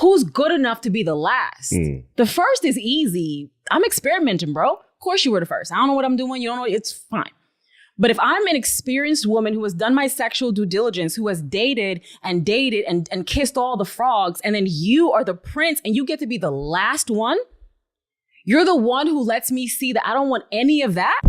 who's good enough to be the last? The first is easy. I'm experimenting, bro. Of course you were the first. I don't know what I'm doing. You don't know. It's fine. But if I'm an experienced woman who has done my sexual due diligence, who has dated and kissed all the frogs, and then you are the prince and you get to be the last one, you're the one who lets me see that I don't want any of that.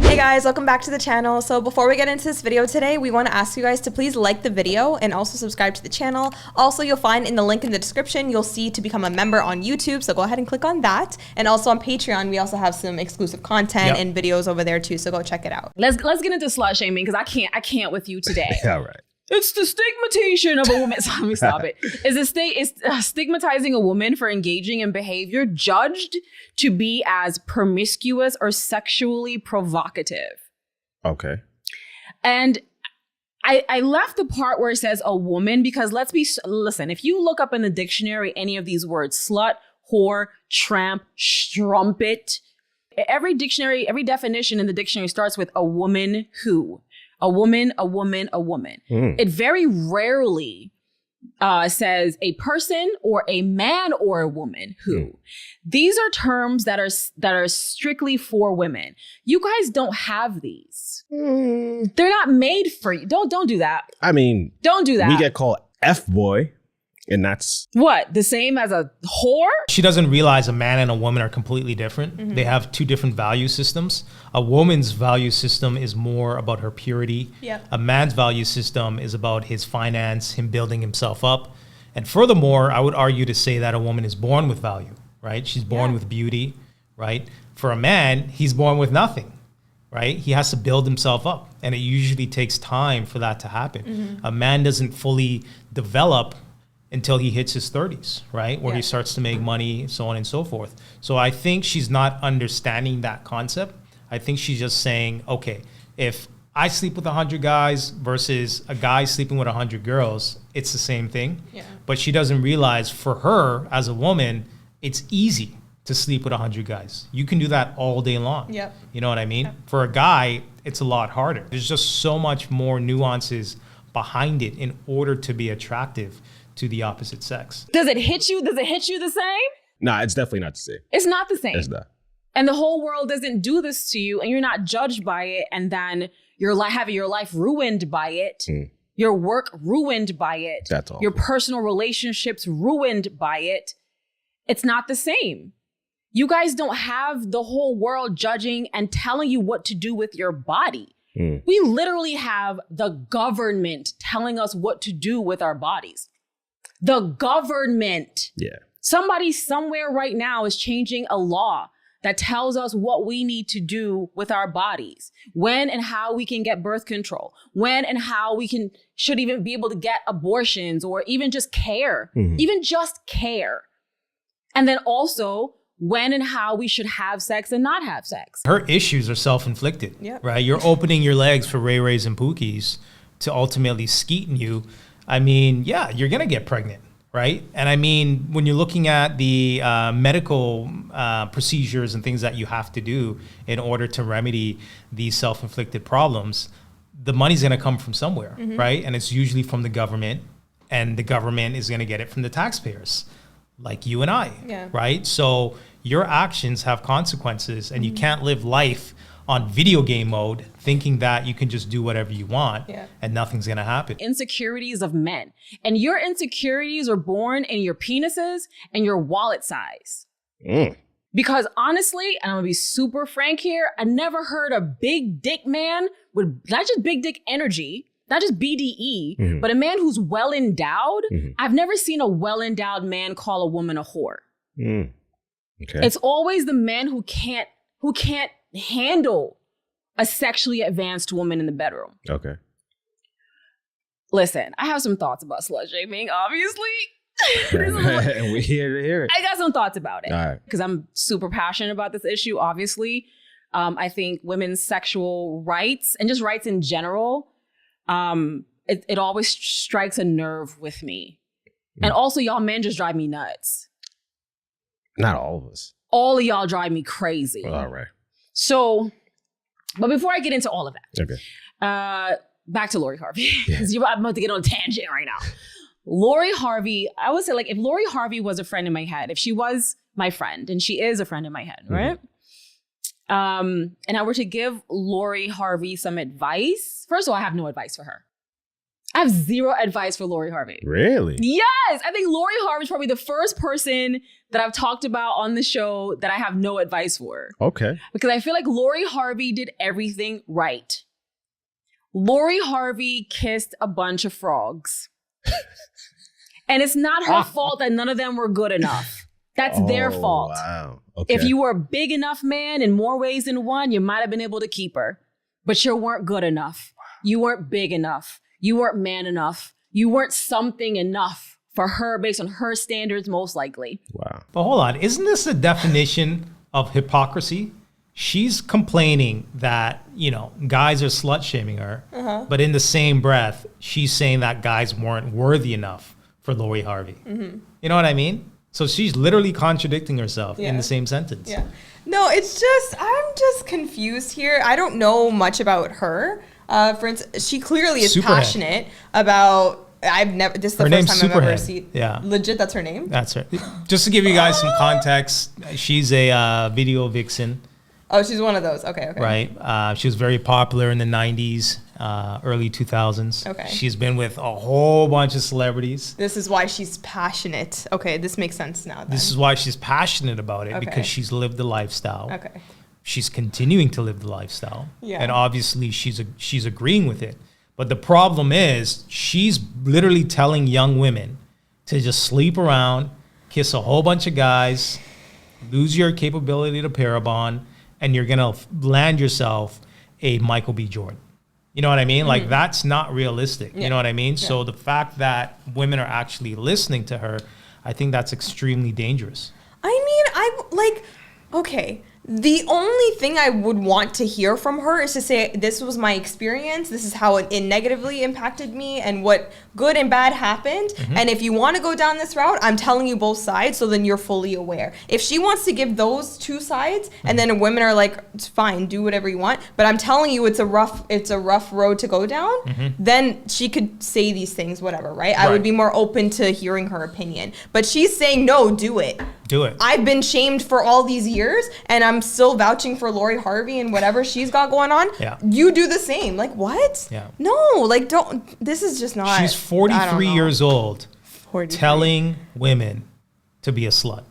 Hey guys, welcome back to the channel. So before we get into this video today, we want to ask you guys to please like the video and also subscribe to the channel. Also, you'll find in the link in the description, you'll see to become a member on YouTube. So go ahead and click on that. And also on Patreon, we also have some exclusive content and videos over there too. So go check it out. Let's get into slut shaming because I can't with you today. All right. It's the stigmatization of a woman. So let me stop it. Is stigmatizing a woman for engaging in behavior judged to be as promiscuous or sexually provocative? Okay. And I left the part where it says a woman because listen, if you look up in the dictionary any of these words, slut, whore, tramp, strumpet, every definition in the dictionary starts with a woman who. A woman, a woman, a woman. It very rarely says a person or a man or a woman who. These are terms that are strictly for women. You guys don't have these. They're not made for you. Don't do that. I mean, don't do that. We get called F-boy, and that's what? The same as a whore? She doesn't realize a man and a woman are completely different. They have two different value systems. A woman's value system is more about her purity. A man's value system is about his finance, him building himself up. And furthermore, I would argue to say that a woman is born with value, right? She's born with beauty, right? For a man, he's born with nothing, right? He has to build himself up. And it usually takes time for that to happen. A man doesn't fully develop until he hits his 30s, right? Where he starts to make money, so on and so forth. So I think she's not understanding that concept. I think she's just saying, okay, if I sleep with 100 guys versus a guy sleeping with 100 girls, it's the same thing. But she doesn't realize for her as a woman, it's easy to sleep with 100 guys. You can do that all day long. You know what I mean? For a guy, it's a lot harder. There's just so much more nuances behind it in order to be attractive to the opposite sex. Does it hit you? Does it hit you the same? Nah, it's definitely not the same. It's not the same. It's not. And the whole world doesn't do this to you and you're not judged by it. And then you're having your life ruined by it. Your work ruined by it. That's awful. Your personal relationships ruined by it. It's not the same. You guys don't have the whole world judging and telling you what to do with your body. We literally have the government telling us what to do with our bodies. The government. Somebody somewhere right now is changing a law that tells us what we need to do with our bodies, when and how we can get birth control, when and how we should even be able to get abortions or even just care, even just care. And then also when and how we should have sex and not have sex. Her issues are self-inflicted, right? You're opening your legs for Ray Rays and Pookies to ultimately skeeting you. I mean, yeah, you're going to get pregnant, right? And I mean, when you're looking at the medical procedures and things that you have to do in order to remedy these self-inflicted problems, the money's going to come from somewhere, right? And it's usually from the government, and the government is going to get it from the taxpayers, like you and I, right? So your actions have consequences, and you can't live life on video game mode thinking that you can just do whatever you want and nothing's gonna happen. Insecurities of men. And your insecurities are born in your penises and your wallet size. Because honestly, and I'm gonna be super frank here, I never heard a big dick man with not just big dick energy, not just BDE, but a man who's well endowed. I've never seen a well endowed man call a woman a whore. It's always the men who can't handle a sexually advanced woman in the bedroom. Listen, I have some thoughts about slut shaming, obviously. We're here to hear it. I got some thoughts about it. All right. Because I'm super passionate about this issue, obviously. I think women's sexual rights and just rights in general, it always strikes a nerve with me. And also, y'all men just drive me nuts. Not all of us. All of y'all drive me crazy. Well, all right. So, but before I get into all of that, back to Lori Harvey. I'm about to get on a tangent right now. Lori Harvey, I would say, like, if Lori Harvey was a friend in my head, if she was my friend, and she is a friend in my head, right? And I were to give Lori Harvey some advice. First of all, I have no advice for her. I have zero advice for Lori Harvey. Really? Yes. I think Lori Harvey is probably the first person that I've talked about on the show that I have no advice for. Okay. Because I feel like Lori Harvey did everything right. Lori Harvey kissed a bunch of frogs. And it's not her fault that none of them were good enough. That's their fault. Wow. Okay. If you were a big enough man in more ways than one, you might have been able to keep her. But you weren't good enough. You weren't big enough. You weren't man enough. You weren't something enough for her based on her standards, most likely. Wow. But hold on, isn't this a definition of hypocrisy? She's complaining that, you know, guys are slut shaming her, but in the same breath, she's saying that guys weren't worthy enough for Lori Harvey. You know what I mean? So she's literally contradicting herself in the same sentence. Yeah. No, it's just, I'm just confused here. I don't know much about her. For instance, she clearly is Superhead. Passionate about, this is the Her first name's time I've ever Superhead. seen. Yeah. Legit, that's her name? That's her. Just to give you guys some context, she's a video vixen. Oh, she's one of those. Okay. Right. She was very popular in the 90s, early 2000s. Okay. She's been with a whole bunch of celebrities. This is why she's passionate. Okay, this makes sense now then. This is why she's passionate about it, Okay. because she's lived the lifestyle. Okay. She's continuing to live the lifestyle. Yeah. And obviously she's agreeing with it. But the problem is she's literally telling young women to just sleep around, kiss a whole bunch of guys, lose your capability to pair a bond, and you're going to land yourself a Michael B. Jordan. You know what I mean? Like, that's not realistic. You know what I mean? So the fact that women are actually listening to her, I think that's extremely dangerous. I mean, okay. The only thing I would want to hear from her is to say, this was my experience. This is how it negatively impacted me and what good and bad happened. And if you want to go down this route, I'm telling you both sides, so then you're fully aware. If she wants to give those two sides and then women are like, it's fine, do whatever you want, but I'm telling you it's a rough road to go down, then she could say these things, whatever, right? I would be more open to hearing her opinion. But she's saying, no, do it. Do it. I've been shamed for all these years, and I'm still vouching for Lori Harvey and whatever she's got going on. Yeah. You do the same. Like, what? Yeah. No, like, don't. This is just not. She's 43 years old, 43. telling women to be a slut.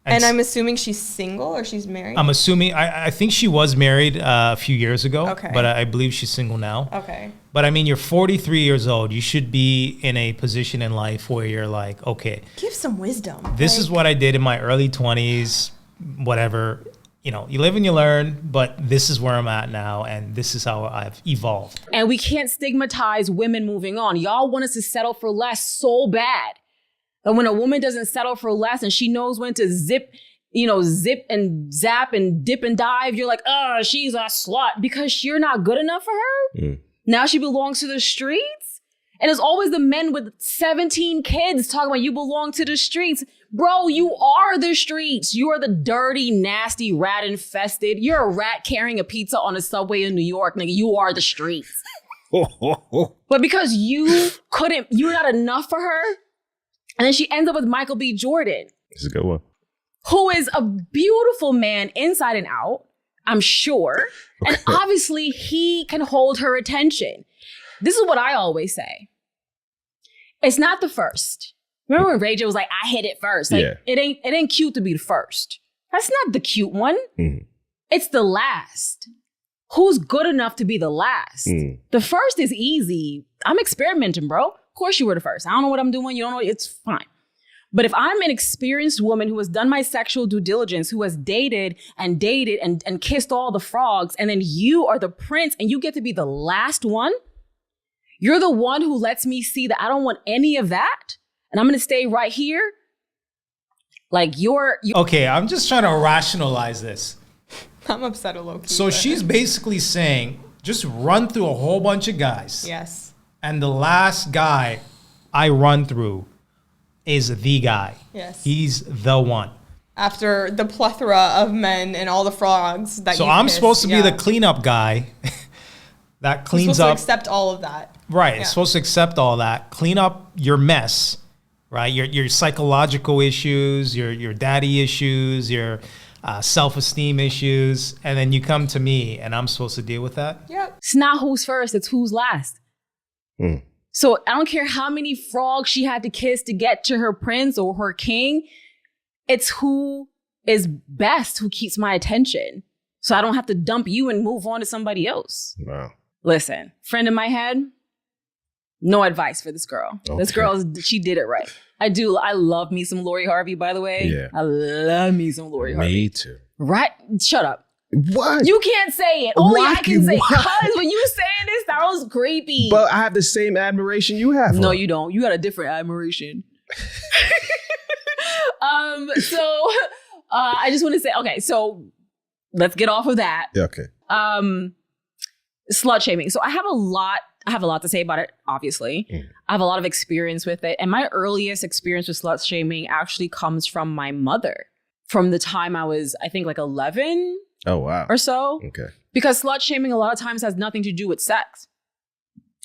And I'm assuming she's single or she's married? I'm assuming, I think she was married a few years ago, Okay. but I believe she's single now. Okay. But I mean, you're 43 years old. You should be in a position in life where you're like, okay, Give some wisdom. this is what I did in my early 20s, whatever. You know, you live and you learn, but this is where I'm at now, and this is how I've evolved. And we can't stigmatize women moving on. Y'all want us to settle for less so bad. And when a woman doesn't settle for less and she knows when to zip and zap and dip and dive, you're like, oh, she's a slut because you're not good enough for her. Now she belongs to the streets. And it's always the men with 17 kids talking about you belong to the streets. Bro, you are the streets. You are the dirty, nasty, rat infested. You're a rat carrying a pizza on a subway in New York. Nigga, you are the streets. But because you're not enough for her, and then she ends up with Michael B. Jordan. This is a good one. Who is a beautiful man inside and out, I'm sure. And obviously he can hold her attention. This is what I always say. It's not the first. Remember when Ray J was like, I hit it first. Like, it ain't cute to be the first. That's not the cute one. It's the last. Who's good enough to be the last? The first is easy. I'm experimenting, bro. Of course you were the first. I don't know what I'm doing. You don't know. It's fine. But if I'm an experienced woman who has done my sexual due diligence, who has dated and kissed all the frogs, and then you are the prince and you get to be the last one, you're the one who lets me see that I don't want any of that, and I'm going to stay right here. Like Okay, I'm just trying to rationalize this. I'm upset at Loki. So she's basically saying, just run through a whole bunch of guys. Yes. And the last guy I run through is the guy. Yes. He's the one. After the plethora of men and all the frogs that So you I'm kissed, supposed to be the cleanup guy that cleans You're supposed up. to accept all of that. Right. It's supposed to accept all that, clean up your mess, right? Your psychological issues, your daddy issues, your self-esteem issues, and then you come to me and I'm supposed to deal with that? Yep. It's not who's first, it's who's last. So I don't care how many frogs she had to kiss to get to her prince or her king. It's who is best who keeps my attention. So I don't have to dump you and move on to somebody else. Wow. Listen, friend in my head, no advice for this girl. Okay. This girl, she did it right. I love me some Lori Harvey, by the way. Yeah. I love me some Lori Harvey. Me too. Right? Shut up. What? You can't say it. Only Why? I can say it. Why? Because when you saying this, that was creepy. But I have the same admiration you have. No, for her. you don't. You got a different admiration. I just want to say, okay, so let's get off of that. Yeah, okay. Slut shaming. So I have a lot to say about it, obviously. I have a lot of experience with it. And my earliest experience with slut shaming actually comes from my mother. From the time I was, I think, like 11 Oh, wow. or so. Okay. Because slut shaming a lot of times has nothing to do with sex.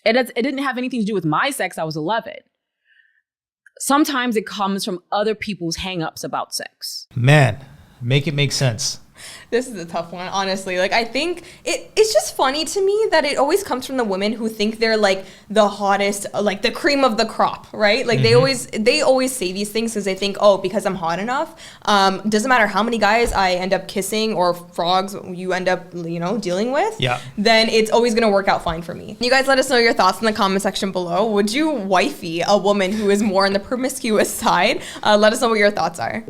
It didn't have anything to do with my sex. I was 11. Sometimes it comes from other people's hangups about sex. Man, make it make sense. This is a tough one, honestly. Like, I think it's just funny to me that it always comes from the women who think they're like the hottest, like the cream of the crop, right? Like they always say these things because they think, oh, because I'm hot enough, doesn't matter how many guys I end up kissing or frogs you end up, dealing with, then it's always gonna work out fine for me. You guys let us know your thoughts in the comment section below. Would you wifey a woman who is more on the promiscuous side? Let us know what your thoughts are.